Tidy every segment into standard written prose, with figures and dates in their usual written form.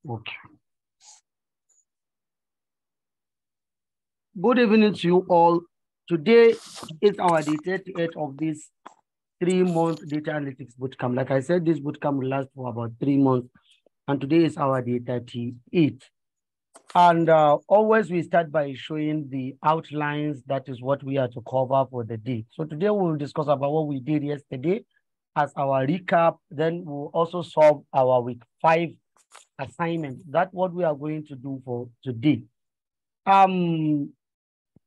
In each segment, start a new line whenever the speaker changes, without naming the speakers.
Okay. Good evening to you all. Today is our day 38 of this 3-month data analytics bootcamp. Like I said, this bootcamp will last for about 3 months, and today is our day 38. And always we start by showing the outlines. That is what we are to cover for the day. So today we will discuss about what we did yesterday as our recap. Then we'll also solve our week 5 assignment. That's what we are going to do for today.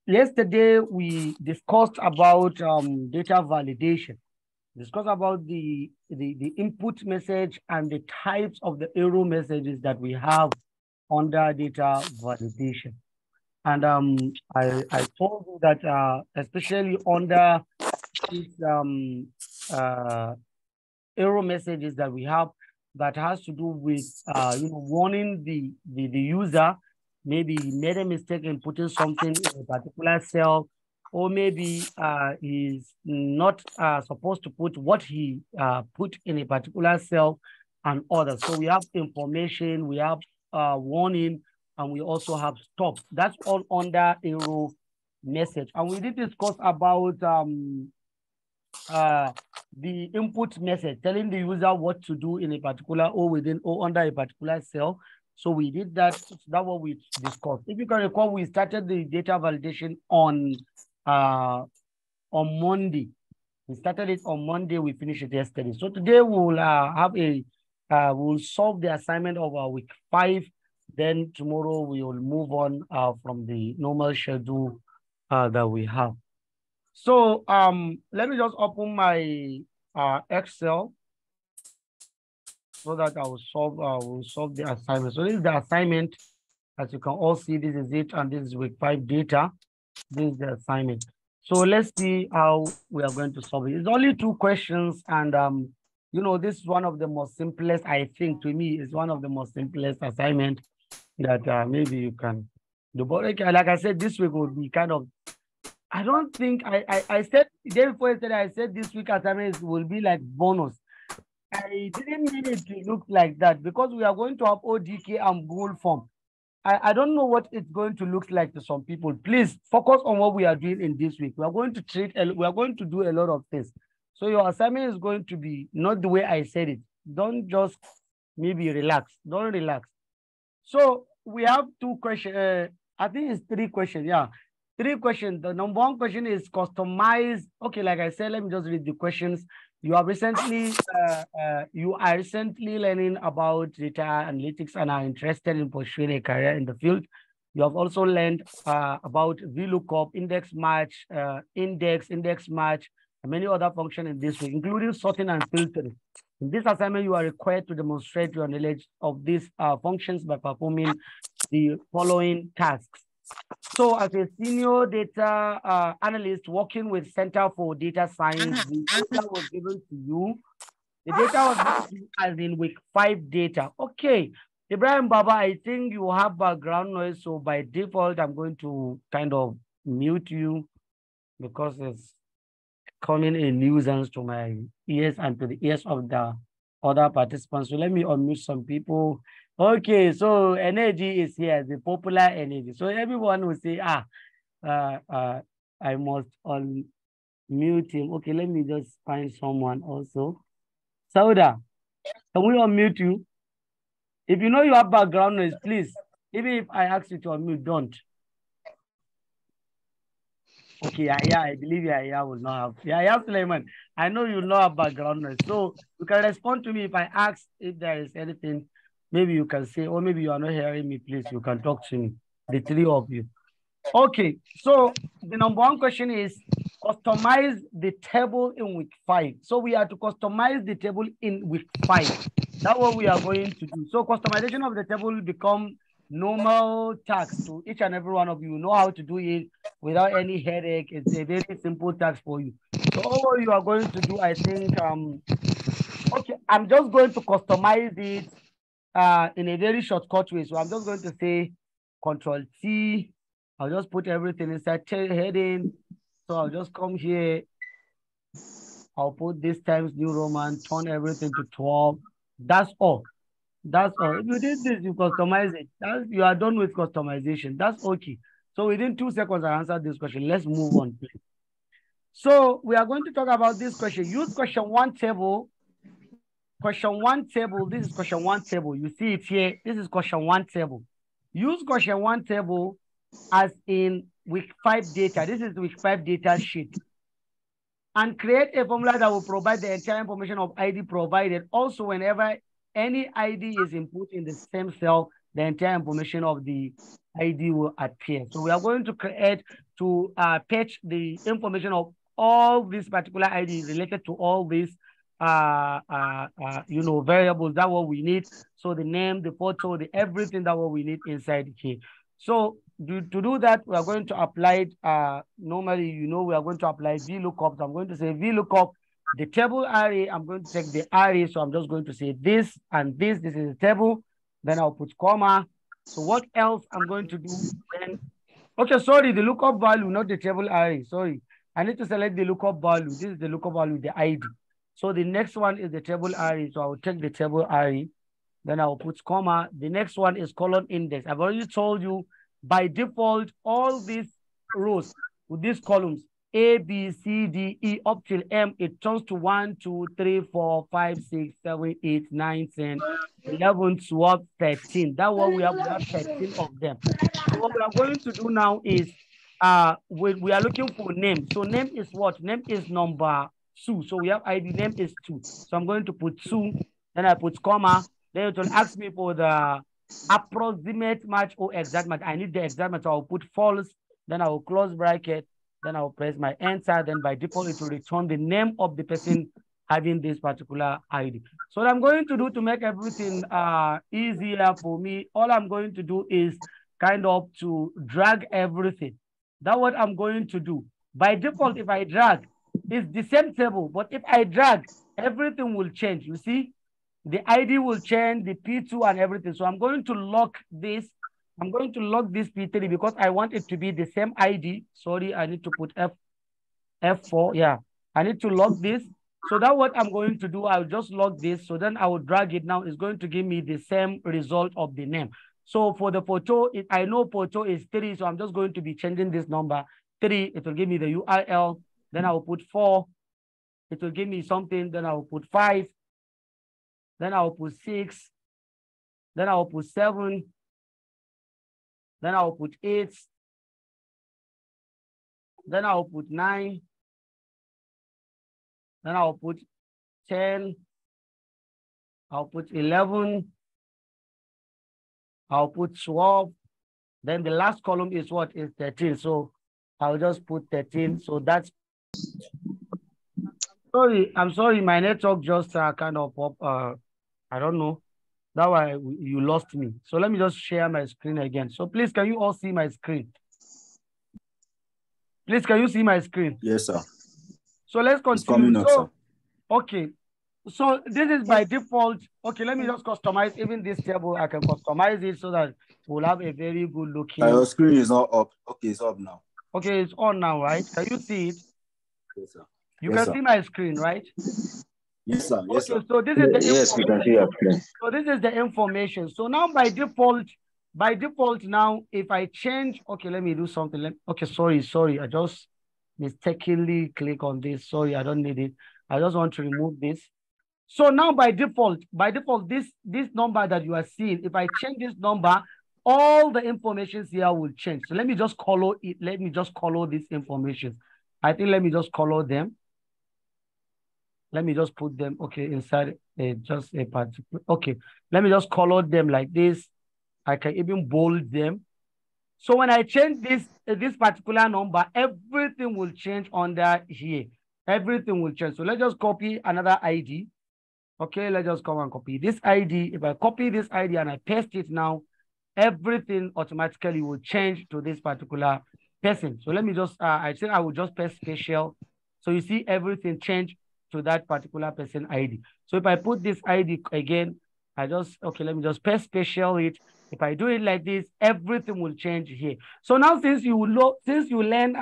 Yesterday we discussed about data validation. Discuss about the input message and the types of the error messages that we have under data validation. And I told you that especially under these error messages that we have that has to do with warning the user. Maybe he made a mistake in putting something in a particular cell, or maybe he's not supposed to put what he put in a particular cell and others. So we have information, we have warning, and we also have stop. That's all under error message. And we did discuss about the input message, telling the user what to do in a particular or within or under a particular cell. So we did that. That's what we discussed. If you can recall, we started the data validation on Monday. We started it on Monday. We finished it yesterday. So today we'll have we'll solve the assignment of our week 5. Then tomorrow we will move on from the normal schedule that we have. So let me just open my Excel so that I will solve the assignment. So this is the assignment. As you can all see, this is it, and this is week 5 data. This is the assignment. So let's see how we are going to solve it. It's only 2 questions, and this is one of the most simplest, I think, to me, is one of the most simplest assignment that maybe you can do. But like I said, this week will be kind of, I don't think I said the day before yesterday, I said this week assignment will be like bonus. I didn't mean it to look like that because we are going to have ODK and Google form. I don't know what it's going to look like to some people. Please focus on what we are doing in this week. We are going to do a lot of things. So your assignment is going to be not the way I said it. Don't just maybe relax. Don't relax. So we have 2 questions. I think it's 3 questions. Yeah. 3 questions. The number 1 question is customize. Okay, like I said, let me just read the questions. You are recently learning about data analytics and are interested in pursuing a career in the field. You have also learned about VLOOKUP, index match, index match, and many other functions in this week, including sorting and filtering. In this assignment, you are required to demonstrate your knowledge of these functions by performing the following tasks. So as a senior data analyst working with Center for Data Science, the data was given to you. The data was given to you as in week 5 data. Okay, Ibrahim Baba, I think you have background noise. So by default, I'm going to kind of mute you because it's coming a nuisance to my ears and to the ears of the other participants. So let me unmute some people. Okay, so energy is here, the popular energy. So everyone will say, I must unmute him. Okay, let me just find someone also. Sauda, can we unmute you? If you know you have background noise, please, even if I ask you to unmute, don't. Okay, yeah, I believe yeah, will not have. Yeah, Suleiman, I know you know have background noise. So you can respond to me if I ask if there is anything. Maybe you can say, or maybe you are not hearing me, please, you can talk to me, the 3 of you. Okay, so the number 1 question is customize the table in week 5. So we are to customize the table in week 5. That's what we are going to do. So customization of the table will become normal task to each and every one of you. Know how to do it without any headache. It's a very simple task for you. So all you are going to do, I think, okay, I'm just going to customize it in a very shortcut way. So I'm just going to say Control T. I'll just put everything inside heading. So I'll just come here. I'll put this Times New Roman, turn everything to 12. That's all. That's all. If you did this, you customize it. You are done with customization. That's okay. So within 2 seconds, I answered this question. Let's move on, please. So we are going to talk about this question. Use question one table. Question one table. This is question one table. You see it here. This is question one table. Use question one table as in week 5 data. This is week 5 data sheet. And create a formula that will provide the entire information of ID provided. Also, whenever any ID is input in the same cell, the entire information of the ID will appear. So we are going to create to patch the information of all these particular ID related to all these variables. That's what we need. So the name, the photo, the everything that what we need inside here. So to do that, we are going to apply normally, we are going to apply VLOOKUP. So I'm going to say VLOOKUP, the table array. I'm going to take the array. So I'm just going to say this and this. This is the table. Then I'll put comma. So what else I'm going to do then? Okay, sorry, the lookup value, not the table array. Sorry. I need to select the lookup value. This is the lookup value, the ID. So the next one is the table array. So I will take the table array. Then I'll put comma. The next one is column index. I've already told you by default, all these rows with these columns, A, B, C, D, E, up till M, it turns to 1, 2, 3, 4, 5, 6, 7, 8, 9, 10, 11, 12, 13. That's what we have. We have 13 of them. So what we are going to do now is we are looking for name. So name is what? Name is number 2. So we have ID name is 2. So I'm going to put 2. Then I put comma. Then it will ask me for the approximate match or exact match. I need the exact match. So I'll put false. Then I will close bracket. Then I will press my enter. Then by default, it will return the name of the person having this particular ID. So what I'm going to do to make everything easier for me, all I'm going to do is kind of to drag everything. That's what I'm going to do. By default, if I drag, it's the same table. But if I drag, everything will change. You see? The ID will change, the P2 and everything. So I'm going to lock this. I'm going to lock this P3 because I want it to be the same ID. Sorry, I need to put F4. Yeah, I need to lock this. So that's what I'm going to do. I'll just lock this. So then I will drag it now. It's going to give me the same result of the name. So for the photo, I know photo is 3. So I'm just going to be changing this number 3. It will give me the URL. Then I will put 4. It will give me something. Then I will put 5. Then I'll put 6. Then I'll put 7. Then I'll put 8. Then I'll put 9. Then I'll put 10. I'll put 11. I'll put 12. Then the last column is what? Is 13. So I'll just put 13. So that's sorry. I'm sorry. My network just kind of I don't know. That's why you lost me. So let me just share my screen again. So please, can you all see my screen? Please, can you see my screen?
Yes, sir.
So let's continue.
It's coming up, sir.
Okay. So this is by default. Okay, let me just customize even this table. I can customize it so that we'll have a very good looking.
Your screen is not up. Okay, it's up now.
Okay, it's on now, right? Can you see it?
Yes, sir.
You can see my screen, right?
Yes, sir. Yes,
okay,
sir.
so this is the
yes, we can see your screen.
So this is the information. So now by default now, if I change, okay, let me do something. Okay, sorry. I just mistakenly click on this. Sorry, I don't need it. I just want to remove this. So now by default, this number that you are seeing, if I change this number, all the information here will change. So let me just color it. Let me just color this information. I think let me just color them. Let me just put them, okay, inside just a particular, okay. Let me just color them like this. I can even bold them. So when I change this particular number, everything will change under here. Everything will change. So let's just copy another ID. Okay, let's just come and copy this ID. If I copy this ID and I paste it now, everything automatically will change to this particular person. So let me just, I think I will just paste special. So you see everything change to that particular person ID. So if I put this ID again, okay, let me just paste special it. If I do it like this, everything will change here. So now since you learn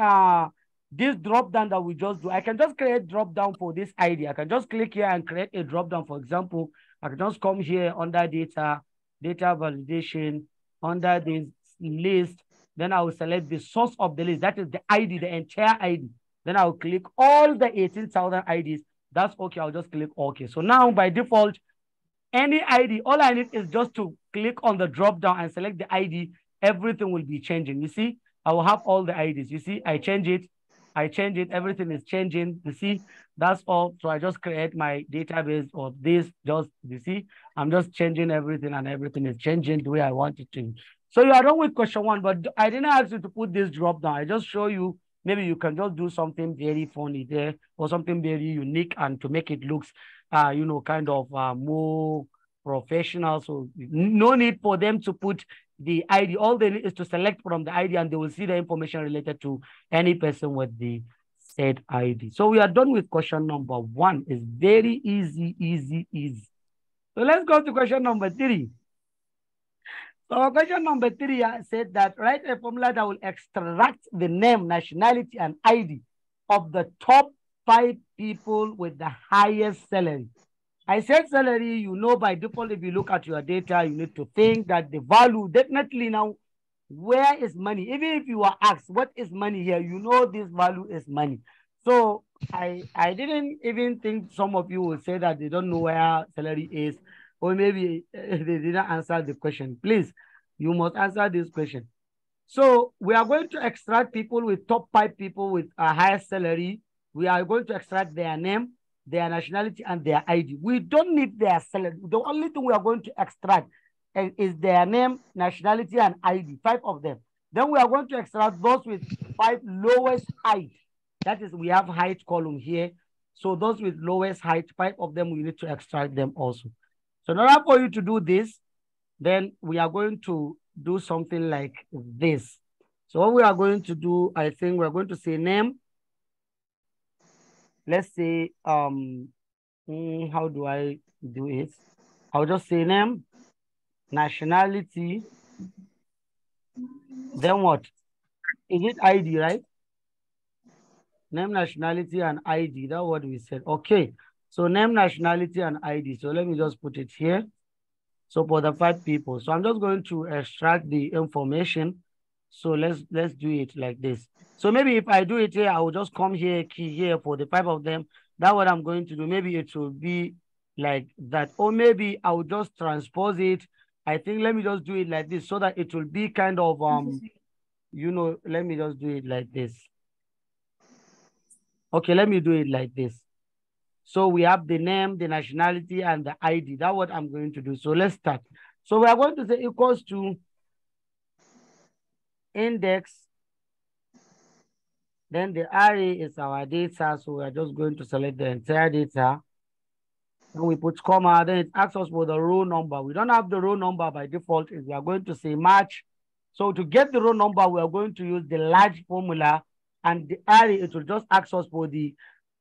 this drop down that we just do, I can just create drop down for this ID. I can just click here and create a drop down. For example, I can just come here under data validation, under this list. Then I will select the source of the list. That is the ID, the entire ID. Then I will click all the 18,000 IDs. That's okay. I'll just click OK. So now by default, any ID, all I need is just to click on the drop down and select the ID. Everything will be changing. You see, I will have all the IDs. You see, I change it, everything is changing. You see, that's all. So I just create my database of this. Just, you see, I'm just changing everything and everything is changing the way I want it to. So you are done with question one, but I didn't ask you to put this drop down. I just show you, maybe you can just do something very funny there or something very unique and to make it looks you know, kind of more professional. So no need for them to put the ID. All they need is to select from the ID and they will see the information related to any person with the said ID. So we are done with question number one. It's very easy, easy, easy. So let's go to question number three. So question number three said that write a formula that will extract the name, nationality, and ID of the top 5 people with the highest salary. I said salary, you know, by default, if you look at your data, you need to think that the value, definitely now, where is money? Even if you are asked, what is money here? You know this value is money. So I didn't even think some of you will say that they don't know where salary is, or maybe they didn't answer the question. Please, you must answer this question. So we are going to extract people with top 5 people with a higher salary. We are going to extract their name, their nationality, and their ID. We don't need their salary. The only thing we are going to extract is their name, nationality, and ID, 5 of them. Then we are going to extract those with 5 lowest height. That is, we have height column here. So those with lowest height, 5 of them, we need to extract them also. So in order for you to do this, then we are going to do something like this. So what we are going to do, I think we're going to say name. Let's say, how do I do it? I'll just say name, nationality, then what? Is it ID, right? Name, nationality, and ID. That's what we said. Okay. So name, nationality, and ID. So let me just put it here. So for the 5 people, so I'm just going to extract the information. So let's do it like this. So maybe if I do it here, I will just come here, key here for the 5 of them. That's what I'm going to do. Maybe it will be like that. Or maybe I will just transpose it. I think let me just do it like this so that it will be kind of, you know, let me just do it like this. Okay, let me do it like this. So we have the name, the nationality, and the ID. That's what I'm going to do. So let's start. So we are going to say equals to index. Then the array is our data. So we are just going to select the entire data. Then we put comma. Then it asks us for the row number. We don't have the row number by default. We are going to say match. So to get the row number, we are going to use the large formula. And the array, it will just ask us for the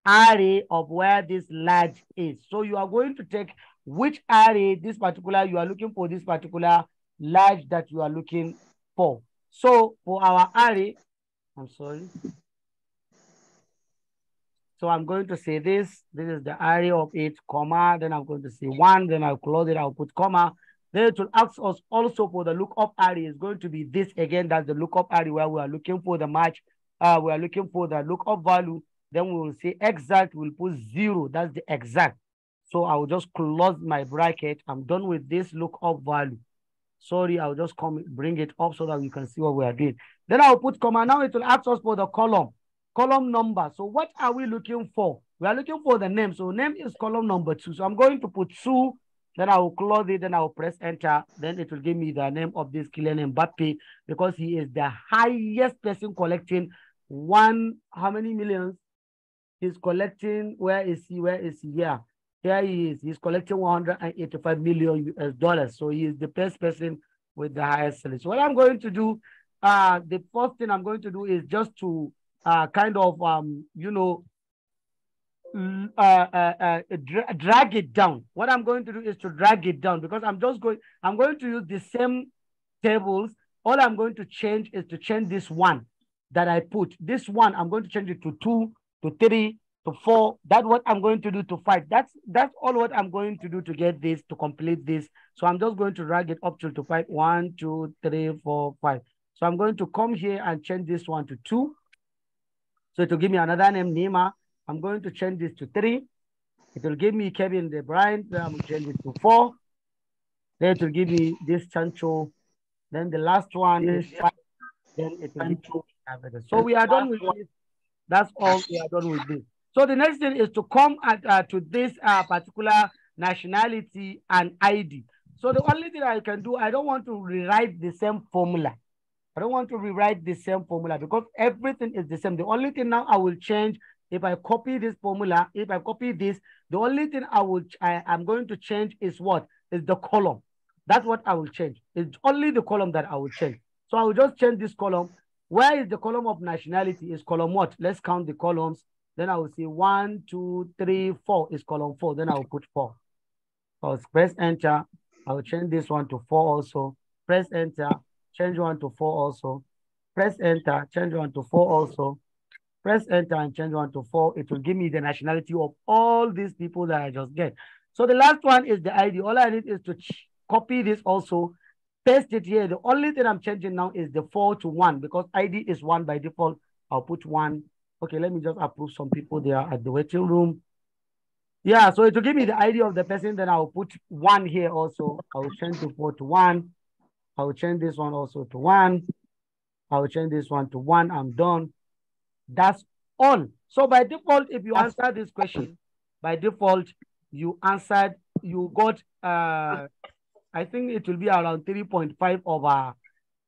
array of where this large is. So you are going to take which array this particular, you are looking for this particular large that you are looking for. So for our array, I'm sorry. So I'm going to say this is the array of 8, comma, then I'm going to say 1, then I'll close it, I'll put comma. Then it will ask us also for the lookup array. It's going to be this again, that's the lookup array where we are looking for the match. We are looking for the lookup value. Then we will say exact, we'll put 0, that's the exact. So I will just close my bracket. I'm done with this lookup value. Sorry, I'll just come bring it up so that we can see what we are doing. Then I'll put comma. Now it will ask us for the column number. So what are we looking for? We are looking for the name. So name is column number 2. So I'm going to put 2. Then I will close it. Then I will press enter. Then it will give me the name of this Kylian Mbappe because he is the highest person collecting how many millions? He's collecting, where is he? Where is he? Yeah. Here he is. He's collecting 185 million US dollars. So he is the best person with the highest salary. So what I'm going to do, the first thing I'm going to do is just to kind of, you know, drag it down. What I'm going to do is to drag it down because I'm going to use the same tables. All I'm going to change is to change this one. that I put. This one, I'm going to change it to 2, to 3, to 4. That's what I'm going to do to 5. That's all what I'm going to do to get this, to complete this. So I'm just going to drag it up to 5. 1, 2, 3, 4, 5. So I'm going to come here and change this one to 2. So it will give me another name, Nima. I'm going to change this to 3. It will give me Kevin De Bruyne. Then I'm going to change it to 4. Then it will give me this Chancho. Then the last one is 5. Then it will give me so we are done with this. That's all we are done with this. So the next thing is to come at to this particular nationality and ID. So the only thing I can do, I don't want to rewrite the same formula. I don't want to rewrite the same formula because everything is the same. The only thing now I will change, if I copy this formula, if I copy this, the only thing I'm going to change is what? Is the column. That's what I will change. It's only the column that I will change. So I will just change this column. Where is the column of nationality? Is column what? Let's count the columns. Then I will say 1, 2, 3, 4 is column 4. Then I will put 4. I'll press enter. I will change this one to 4 also. Press enter. Change one to 4 also. Press enter. Change one to 4 also. Press enter and change one to 4. It will give me the nationality of all these people that I just get. So the last one is the ID. All I need is to copy this also, paste it here. The only thing I'm changing now is the 4 to 1 because ID is 1 by default. I'll put 1. Okay, let me just approve some people there at the waiting room. Yeah, so it will give me the ID of the person. Then I'll put 1 here also. I will change the 4 to 1. I will change this one also to 1. I will change this one to 1. I'm done. That's all. So by default, if you answer this question, by default, you answered, you got, I think it will be around 3.5 over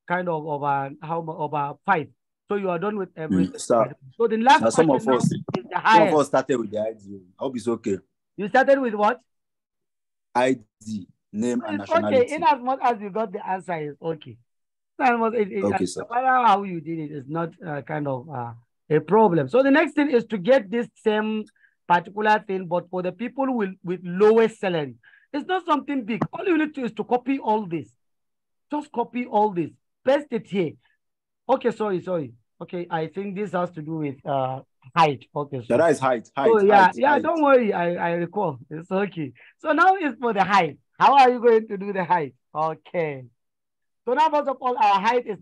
kind of over 5. So you are done with everything. So the last question
some of us,
is the
some of us started with the ID. I hope it's okay.
You started with what?
ID, name, and
It's
nationality.
okay. In as much as you got the answer, it's okay. Okay, sir. No matter how you did it, it's not kind of a problem. So the next thing is to get this same particular thing, but for the people with lowest salary. It's not something big. All you need to is to copy all this. Just copy all this. Paste it here. Okay, sorry. Okay, I think this has to do with height. Okay, so
that is height.
Oh yeah,
height.
Don't worry. I recall. It's okay. So now it's for the height. How are you going to do the height? Okay. So now, first of all, our height is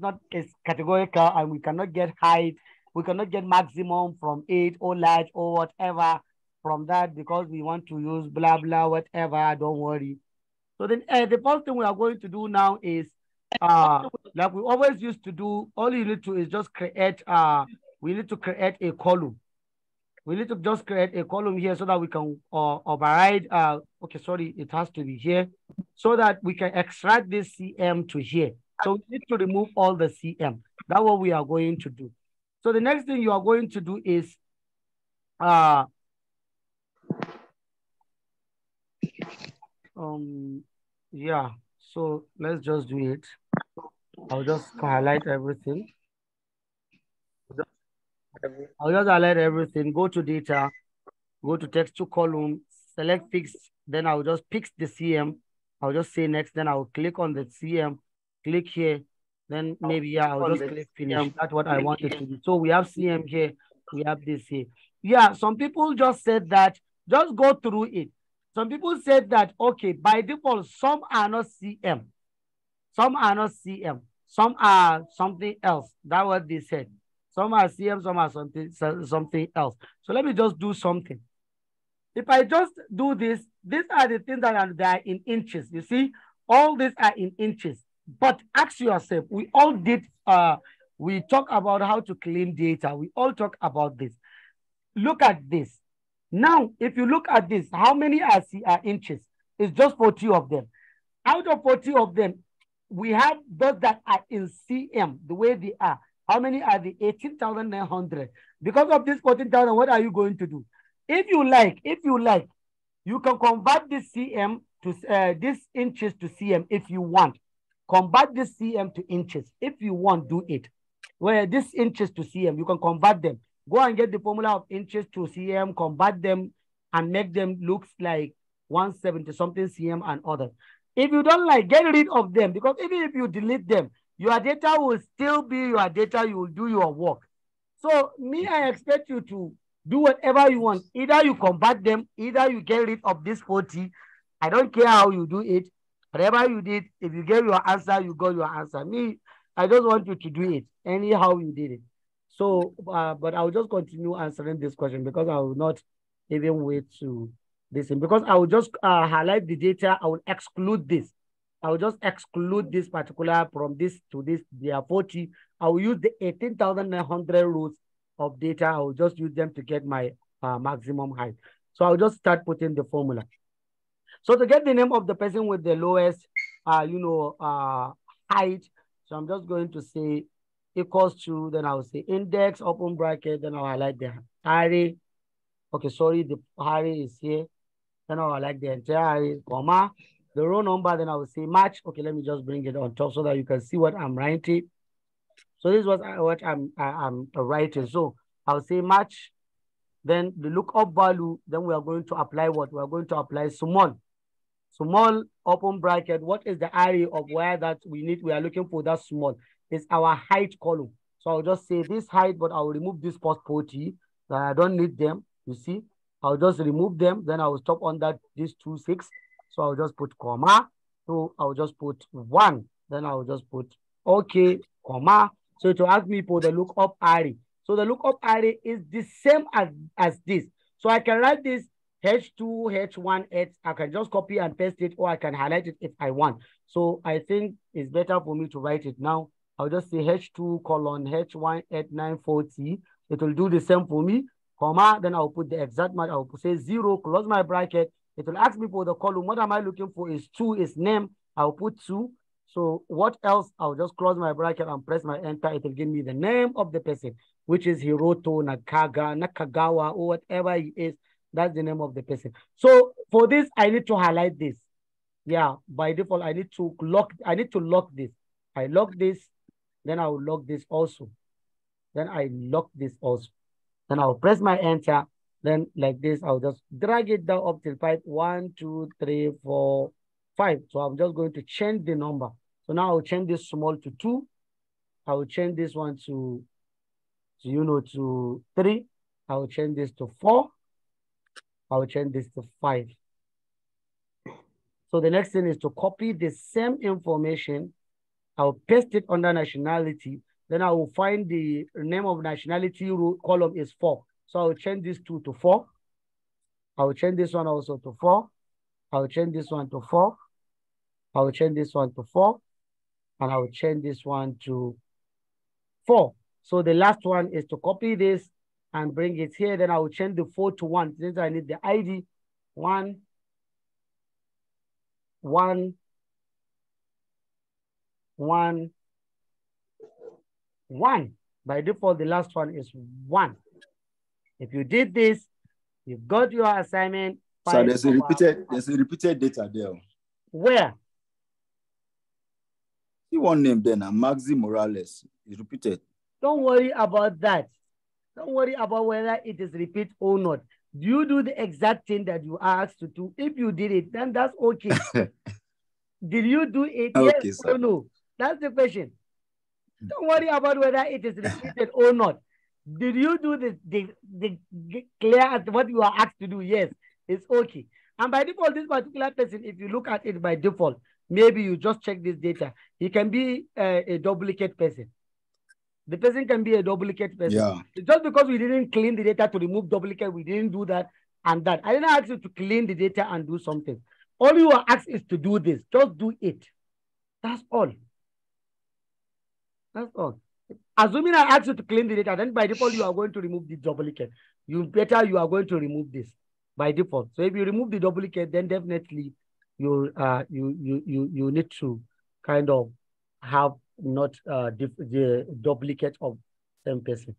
categorical, and we cannot get height. We cannot get maximum from 8 or large or whatever from that because we want to use blah blah whatever. Don't worry. So then the first thing we are going to do now is like we always used to do. All you need to is just create we need to create a column. We need to just create a column here so that we can override. Okay, sorry, it has to be here so that we can extract this CM to here. So we need to remove all the CM. That's what we are going to do. So the next thing you are going to do is yeah. So let's just do it. I'll just highlight everything. I'll just highlight everything. Go to data. Go to text to column. Select fix. Then I'll just pick the CM. I'll just say next. Then I'll click on the CM. Click here. Then maybe I'll just click finish. That's what I wanted to do. So we have CM here. We have this here. Yeah, some people just said that. Just go through it. Some people said that, okay, by default, some are not CM. Some are not CM. Some are something else. That's what they said. Some are CM, some are something else. So let me just do something. If I just do this, these are the things that are in inches. You see, all these are in inches. But ask yourself, we all did, we talk about how to clean data. We all talk about this. Look at this. Now, if you look at this, how many are inches? It's just 40 of them. Out of 40 of them, we have those that are in CM, the way they are. How many are the 18,900? Because of this 14,000, what are you going to do? If you like, you can convert this CM to this inches to CM if you want. Convert this CM to inches. If you want, do it. Where this inches to CM, you can convert them. Go and get the formula of inches to CM, convert them, and make them look like 170 something CM and others. If you don't like, get rid of them because even if you delete them, your data will still be your data. You will do your work. So me, I expect you to do whatever you want. Either you convert them, either you get rid of this 40. I don't care how you do it. Whatever you did, if you get your answer, you got your answer. Me, I just want you to do it anyhow you did it. So, but I'll just continue answering this question because I will not even wait to listen because I will just highlight the data. I will exclude this. I will just exclude this particular from this to this. They are 40. I will use the 18,900 rows of data. I will just use them to get my maximum height. So I'll just start putting the formula. So to get the name of the person with the lowest, height, so I'm just going to say equals to, then I'll say index, open bracket, then I'll highlight the array. Okay, sorry, the array is here. Then I'll highlight the entire array, comma, the row number, then I will say match. Okay, let me just bring it on top so that you can see what I'm writing. So this was what I'm writing. So I'll say match, then the lookup value, then we are going to apply what? We are going to apply small open bracket. What is the array of where that we are looking for that small? It's our height column. So I'll just say this height, but I'll remove this post 40. I don't need them, you see. I'll just remove them. Then I'll stop on that, this 26. So I'll just put comma. So I'll just put 1. Then I'll just put okay, comma. So to ask me for the lookup array. So the lookup array is the same as this. So I can write this H2, H1, H. I can just copy and paste it, or I can highlight it if I want. So I think it's better for me to write it now. I'll just say H2 colon H1 at 940. It will do the same for me, comma. Then I'll put the exact match. I'll say 0, close my bracket. It will ask me for the column. What am I looking for is 2 is name. I'll put 2. So what else? I'll just close my bracket and press my enter. It will give me the name of the person, which is Hiroto Nakagawa, or whatever he is. That's the name of the person. So for this, I need to highlight this. Yeah, by default, I need to lock this. I lock this, then I will lock this also. Then I lock this also. Then I'll press my enter. Then like this, I'll just drag it down up till 5. 1, 2, 3, 4, 5. So I'm just going to change the number. So now I'll change this small to 2. I will change this one to 3. I will change this to 4. I will change this to 5. So the next thing is to copy the same information. I'll paste it under nationality. Then I will find the name of nationality column is 4. So I'll change this 2 to 4. I'll change this one also to 4. I'll change this one to 4. I'll change this one to 4. And I'll change this one to 4. So the last one is to copy this and bring it here. Then I will change the 4 to 1. Since I need the ID, 1, 1, 1, 1. By default, the last one is 1. If you did this, you got your assignment.
So there's a repeated data there.
Where?
See one name then, Maxi Morales is repeated.
Don't worry about that. Don't worry about whether it is repeat or not. You do the exact thing that you are asked to do. If you did it, then that's okay. Did you do it?
Okay,
Yes
sir.
or no? That's the question. Don't worry about whether it is repeated or not. Did you do the clear at what you are asked to do? Yes, it's okay. And by default, this particular person, if you look at it by default, maybe you just check this data. He can be a duplicate person. The person can be a duplicate person.
Yeah.
Just because we didn't clean the data to remove duplicate, we didn't do that and that. I didn't ask you to clean the data and do something. All you are asked is to do this. Just do it. That's all. That's all. Assuming I ask you to clean the data, then by default, you are going to remove the duplicate. You are going to remove this by default. So if you remove the duplicate, then definitely you need to kind of have not the duplicate of same person.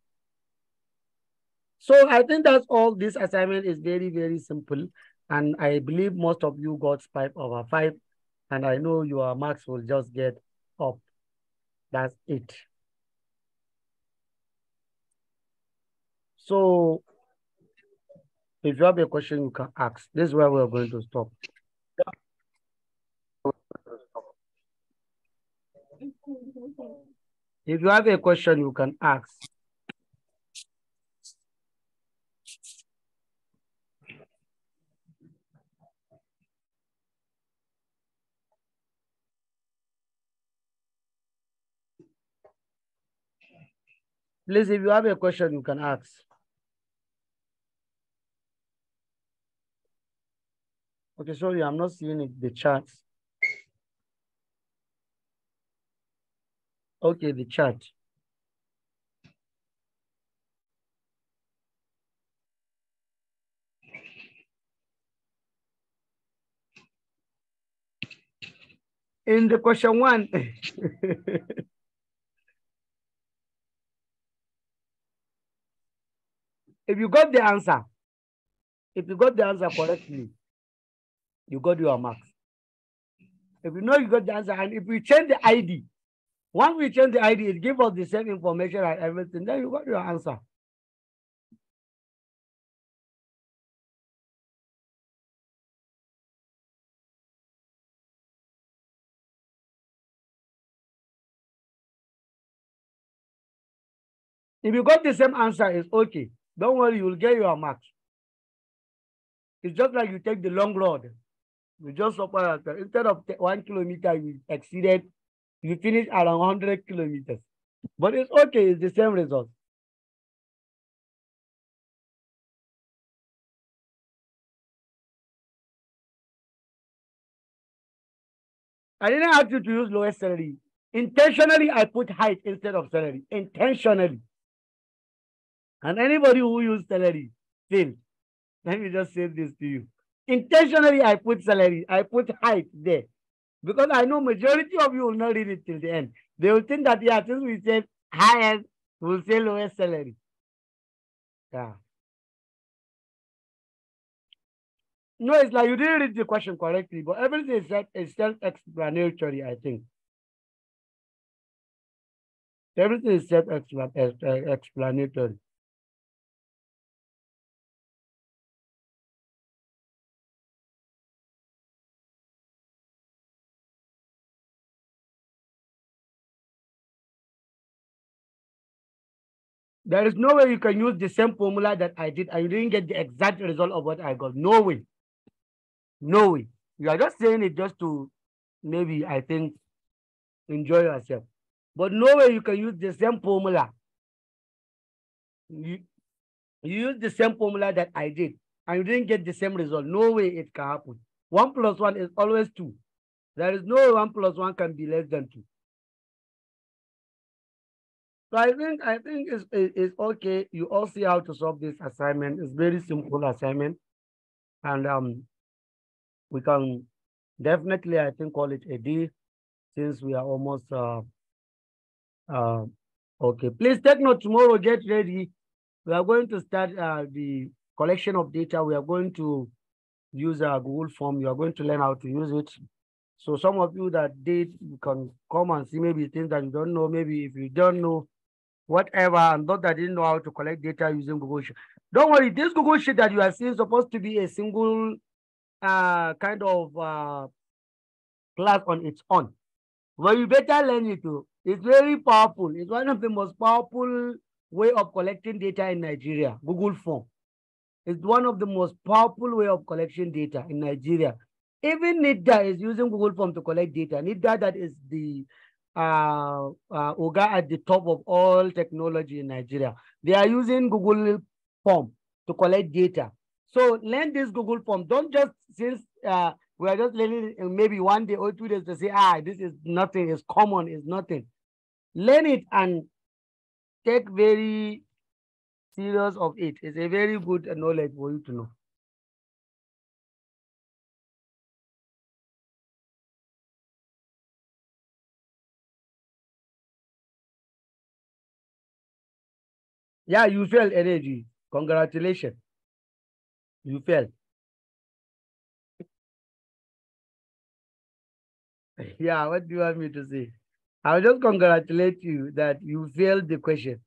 So I think that's all. This assignment is very, very simple. And I believe most of you got 5/5. And I know your marks will just get up. That's it. So if you have a question, you can ask. This is where we're going to stop. If you have a question, you can ask. Please, if you have a question, you can ask. Okay, sorry, I'm not seeing it, the chat. Okay, the chat. In the question one, if you got the answer, if you got the answer correctly, you got your marks. If you know you got the answer, and if we change the ID, once we change the ID, it gives us the same information and everything, then you got your answer. If you got the same answer, it's okay. Don't worry, you will get your marks. It's just like you take the long road. You just suppose instead of 1 kilometer, you exceeded, you finish around 100 kilometers. But it's okay, it's the same result. I didn't ask you to use lowest salary. Intentionally, I put height instead of salary. Intentionally. And anybody who use salary, fail. Let me just say this to you. Intentionally, I put salary. I put height there. Because I know majority of you will not read it till the end. They will think that, yeah, since we said highest, we'll say lowest salary. Yeah. No, it's like you didn't read the question correctly, but everything is self-explanatory, I think. Everything is self-explanatory. There is no way you can use the same formula that I did and you didn't get the exact result of what I got. No way. No way. You are just saying it just to maybe, I think, enjoy yourself. But no way you can use the same formula. You, you use the same formula that I did and you didn't get the same result. No way it can happen. 1 plus 1 is always 2. There is no way 1 plus 1 can be less than 2. So I think it's okay. You all see how to solve this assignment. It's very simple assignment. And we can definitely, I think, call it a day since we are almost uh okay. Please take note tomorrow, get ready. We are going to start the collection of data. We are going to use a Google form. You are going to learn how to use it. So some of you that did, you can come and see maybe things that you don't know. Maybe if you don't know, whatever, and those that didn't know how to collect data using Google Sheet. Don't worry, this Google Sheet that you are seeing is supposed to be a single kind of class on its own. But you better learn it too. It's very powerful. It's one of the most powerful way of collecting data in Nigeria, Google Form. It's one of the most powerful way of collection data in Nigeria. Even NIDA is using Google Form to collect data. NIDA, that is the Oga at the top of all technology in Nigeria. They are using Google Form to collect data. So learn this Google Form. Don't just, since we are just learning maybe 1 day or 2 days to say, this is nothing, it's common, it's nothing. Learn it and take very serious of it. It's a very good knowledge for you to know. Yeah, you failed energy. Congratulations. You failed. Yeah, what do you want me to say? I'll just congratulate you that you failed the question.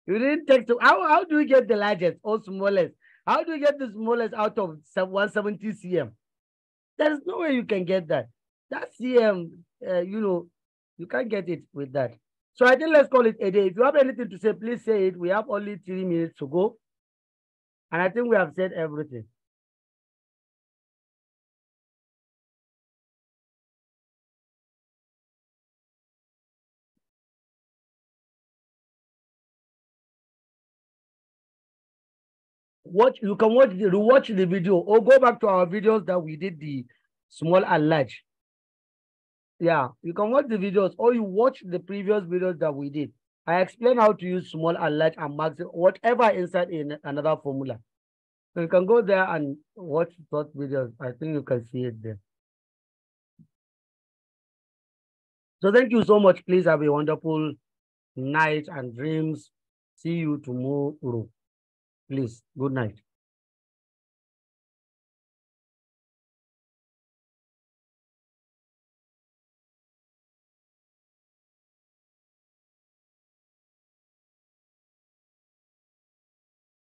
You didn't take to how do you get the largest or smallest? How do you get the smallest out of 170 cm? There's no way you can get that. That cm, you can't get it with that. So I think let's call it a day. If you have anything to say, please say it. We have only 3 minutes to go. And I think we have said everything. You can rewatch the video or go back to our videos that we did the small and large. Yeah, you can watch the videos or you watch the previous videos that we did. I explained how to use small and large and maximum, whatever inside in another formula. So you can go there and watch those videos. I think you can see it there. So thank you so much. Please have a wonderful night and dreams. See you tomorrow. Please, good night.